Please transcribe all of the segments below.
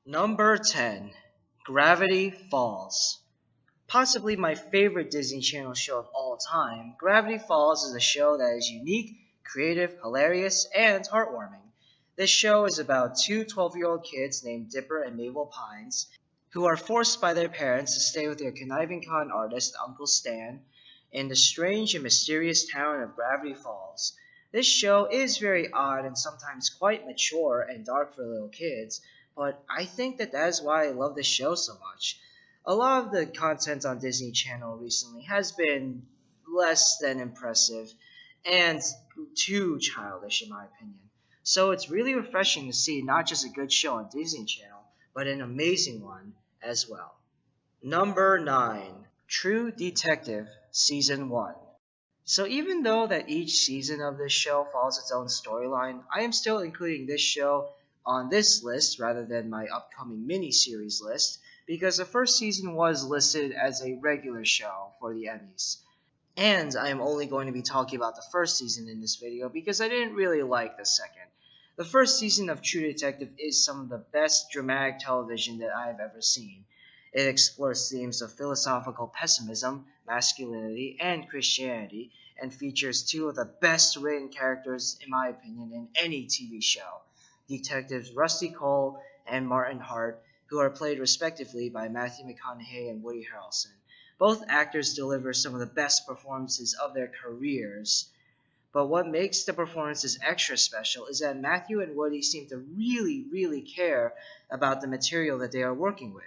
Number 10. Gravity Falls. Possibly my favorite Disney Channel show of all time, Gravity Falls is a show that is unique, creative, hilarious, and heartwarming. This show is about two 12-year-old kids named Dipper and Mabel Pines who are forced by their parents to stay with their conniving con artist, Uncle Stan, in the strange and mysterious town of Gravity Falls. This show is very odd and sometimes quite mature and dark for little kids, but I think that is why I love this show so much. A lot of the content on Disney Channel recently has been less than impressive and too childish in my opinion. So it's really refreshing to see not just a good show on Disney Channel, but an amazing one as well. Number 9. True Detective Season 1. So even though that each season of this show follows its own storyline, I am still including this show on this list rather than my upcoming mini-series list because the first season was listed as a regular show for the Emmys. And I am only going to be talking about the first season in this video because I didn't really like the second. The first season of True Detective is some of the best dramatic television that I have ever seen. It explores themes of philosophical pessimism, masculinity, and Christianity, and features two of the best written characters, in my opinion, in any TV show. Detectives Rusty Cole and Martin Hart, who are played respectively by Matthew McConaughey and Woody Harrelson. Both actors deliver some of the best performances of their careers, but what makes the performances extra special is that Matthew and Woody seem to really care about the material that they are working with.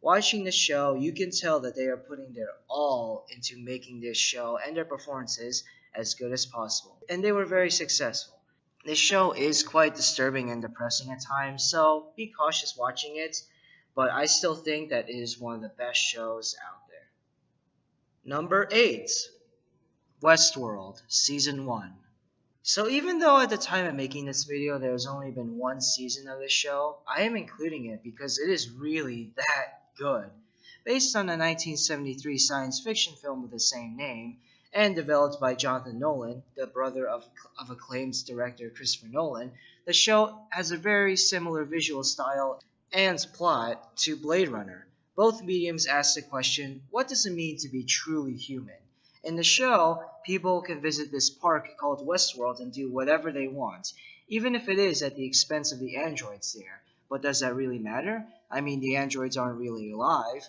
Watching the show, you can tell that they are putting their all into making this show and their performances as good as possible, and they were very successful. This show is quite disturbing and depressing at times, so be cautious watching it, but I still think that it is one of the best shows out there. Number 8. Westworld Season 1. So even though at the time of making this video there has only been one season of this show, I am including it because it is really that good. Based on a 1973 science fiction film with the same name, and developed by Jonathan Nolan, the brother of acclaimed director Christopher Nolan, the show has a very similar visual style and plot to Blade Runner. Both mediums ask the question, what does it mean to be truly human? In the show, people can visit this park called Westworld and do whatever they want, even if it is at the expense of the androids there. But does that really matter? I mean, the androids aren't really alive,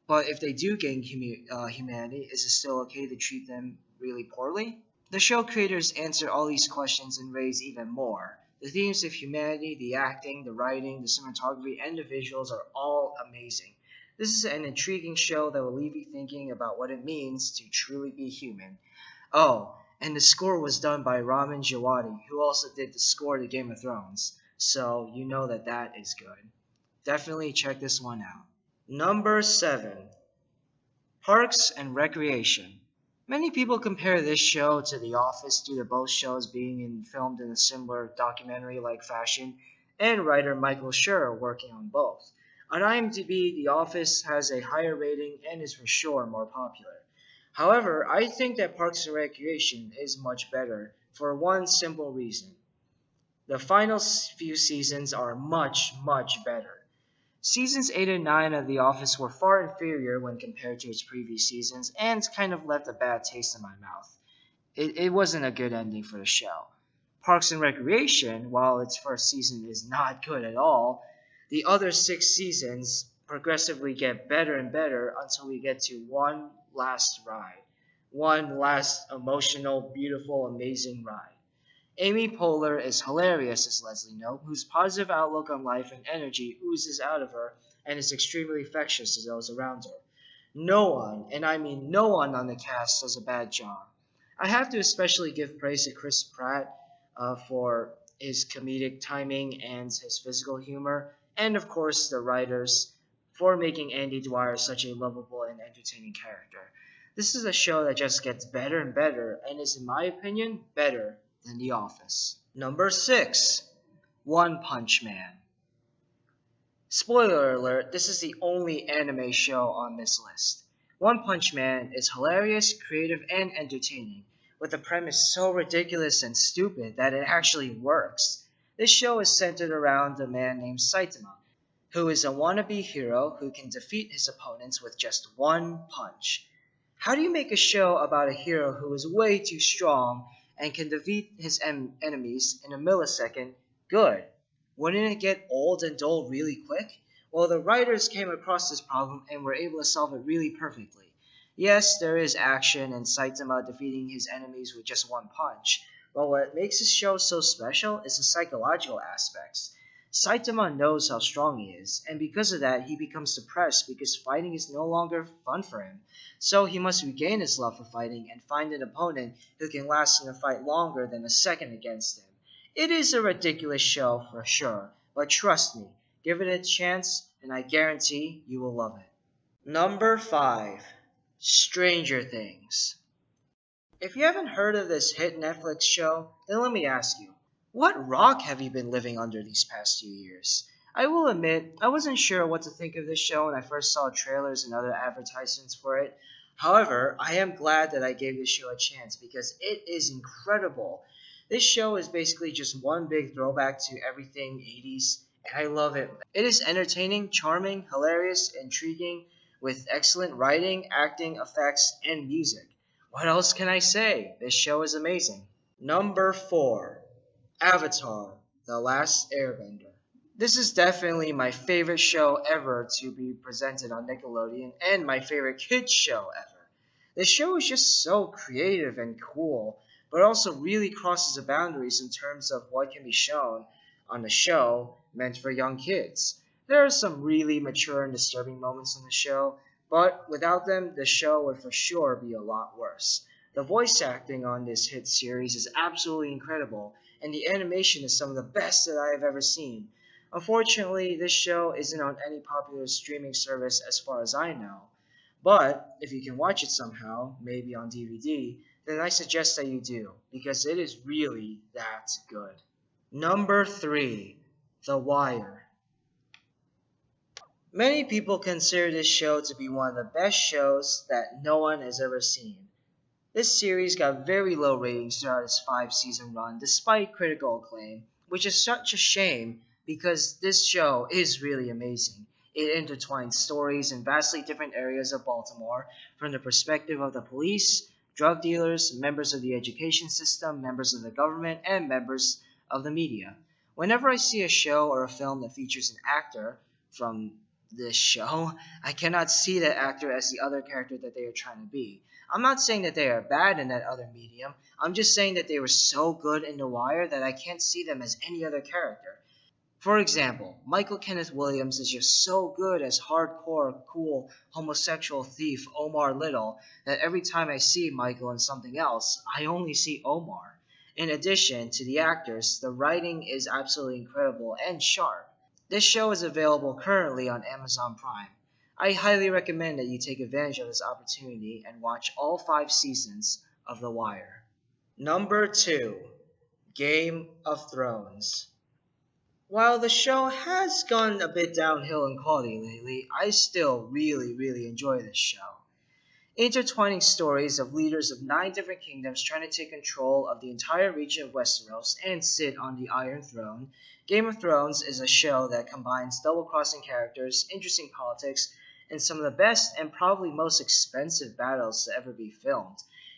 but if they do gain humanity, is it still okay to treat them really poorly? The show creators answer all these questions and raise even more. The themes of humanity, the acting, the writing, the cinematography, and the visuals are all amazing. This is an intriguing show that will leave you thinking about what it means to truly be human. Oh, and the score was done by Ramin Djawadi, who also did the score to Game of Thrones, so you know that is good. Definitely check this one out. Number 7. Parks and Recreation. Many people compare this show to The Office due to both shows being filmed in a similar documentary-like fashion, and writer Michael Schur working on both. On IMDb, The Office has a higher rating and is for sure more popular. However, I think that Parks and Recreation is much better for one simple reason. The final few seasons are much better. Seasons 8 and 9 of The Office were far inferior when compared to its previous seasons and kind of left a bad taste in my mouth. It wasn't a good ending for the show. Parks and Recreation, while its first season is not good at all, the other 6 seasons progressively get better and better until we get to one last ride. One last emotional, beautiful, amazing ride. Amy Poehler is hilarious as Leslie Knope, whose positive outlook on life and energy oozes out of her and is extremely infectious to those around her. No one, and I mean no one on the cast, does a bad job. I have to especially give praise to Chris Pratt for his comedic timing and his physical humor, and of course the writers for making Andy Dwyer such a lovable and entertaining character. This is a show that just gets better and better and is, in my opinion, better than The Office. Number 6. One Punch Man. Spoiler alert, this is the only anime show on this list. One Punch Man is hilarious, creative, and entertaining, with a premise so ridiculous and stupid that it actually works. This show is centered around a man named Saitama. who is a wannabe hero who can defeat his opponents with just one punch. How do you make a show about a hero who is way too strong and can defeat his enemies in a millisecond good? Wouldn't it get old and dull really quick? Well, the writers came across this problem and were able to solve it really perfectly. Yes, there is action and Saitama defeating his enemies with just one punch, but what makes this show so special is the psychological aspects. Saitama knows how strong he is, and because of that, he becomes depressed because fighting is no longer fun for him. So he must regain his love for fighting and find an opponent who can last in a fight longer than a second against him. It is a ridiculous show for sure, but trust me, give it a chance and I guarantee you will love it. Number 5. Stranger Things. If you haven't heard of this hit Netflix show, then let me ask you, what rock have you been living under these past few years? I will admit, I wasn't sure what to think of this show when I first saw trailers and other advertisements for it. However, I am glad that I gave this show a chance because it is incredible. This show is basically just one big throwback to everything 80s, and I love it. It is entertaining, charming, hilarious, intriguing, with excellent writing, acting, effects, and music. What else can I say? This show is amazing. Number 4. Avatar: The Last Airbender. This is definitely my favorite show ever to be presented on Nickelodeon and my favorite kids show ever. The show is just so creative and cool, but also really crosses the boundaries in terms of what can be shown on the show meant for young kids. There are some really mature and disturbing moments in the show, but without them, the show would for sure be a lot worse. The voice acting on this hit series is absolutely incredible, and the animation is some of the best that I have ever seen. Unfortunately, this show isn't on any popular streaming service as far as I know, but if you can watch it somehow, maybe on DVD, then I suggest that you do, because it is really that good. Number 3. The Wire. Many people consider this show to be one of the best shows that no one has ever seen. This series got very low ratings throughout its 5-season run despite critical acclaim, which is such a shame because this show is really amazing. It intertwines stories in vastly different areas of Baltimore from the perspective of the police, drug dealers, members of the education system, members of the government, and members of the media. Whenever I see a show or a film that features an actor from this show, I cannot see that actor as the other character that they are trying to be. I'm not saying that they are bad in that other medium. I'm just saying that they were so good in The Wire that I can't see them as any other character. For example, Michael Kenneth Williams is just so good as hardcore, cool, homosexual thief Omar Little that every time I see Michael in something else, I only see Omar. In addition to the actors, the writing is absolutely incredible and sharp. This show is available currently on Amazon Prime. I highly recommend that you take advantage of this opportunity and watch all 5 seasons of The Wire. Number 2. Game of Thrones. While the show has gone a bit downhill in quality lately, I still really enjoy this show. Intertwining stories of leaders of 9 different kingdoms trying to take control of the entire region of Westeros and sit on the Iron Throne, Game of Thrones is a show that combines double-crossing characters, interesting politics, and some of the best and probably most expensive battles to ever be filmed.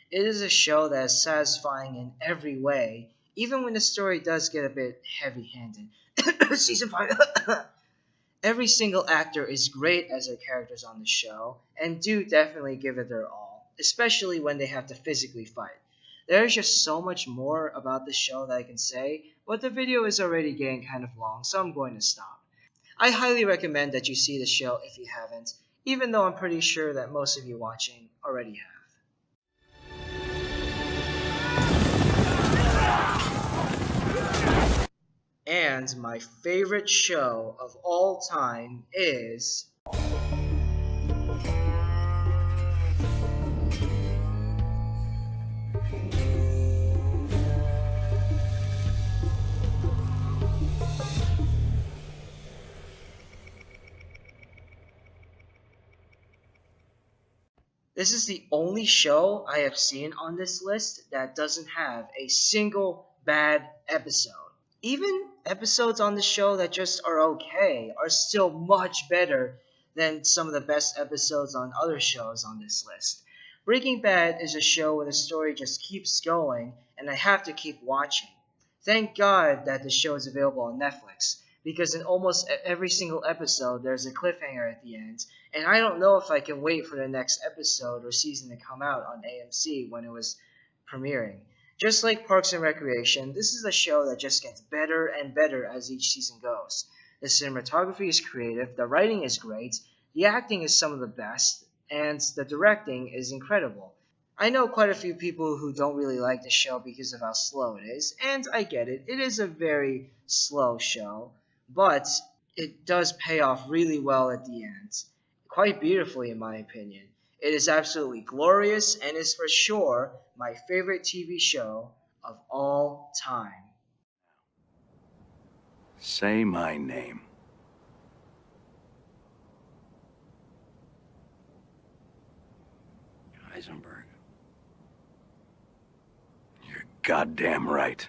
It is a show that is satisfying in every way, even when the story does get a bit heavy-handed. Season 5. Every single actor is great as their characters on the show, and do definitely give it their all, especially when they have to physically fight. There is just so much more about this show that I can say, but the video is already getting kind of long, so I'm going to stop. I highly recommend that you see the show if you haven't, even though I'm pretty sure that most of you watching already have. And my favorite show of all time is... This is the only show I have seen on this list that doesn't have a single bad episode. Even episodes on the show that just are okay are still much better than some of the best episodes on other shows on this list. Breaking Bad is a show where the story just keeps going and I have to keep watching. Thank God that the show is available on Netflix because in almost every single episode there's a cliffhanger at the end, and I don't know if I can wait for the next episode or season to come out on AMC when it was premiering. Just like Parks and Recreation, this is a show that just gets better and better as each season goes. The cinematography is creative, the writing is great, the acting is some of the best, and the directing is incredible. I know quite a few people who don't really like the show because of how slow it is, and I get it. It is a very slow show, but it does pay off really well at the end. Quite beautifully, in my opinion. It is absolutely glorious and is for sure my favorite TV show of all time. Say my name. Heisenberg. You're goddamn right.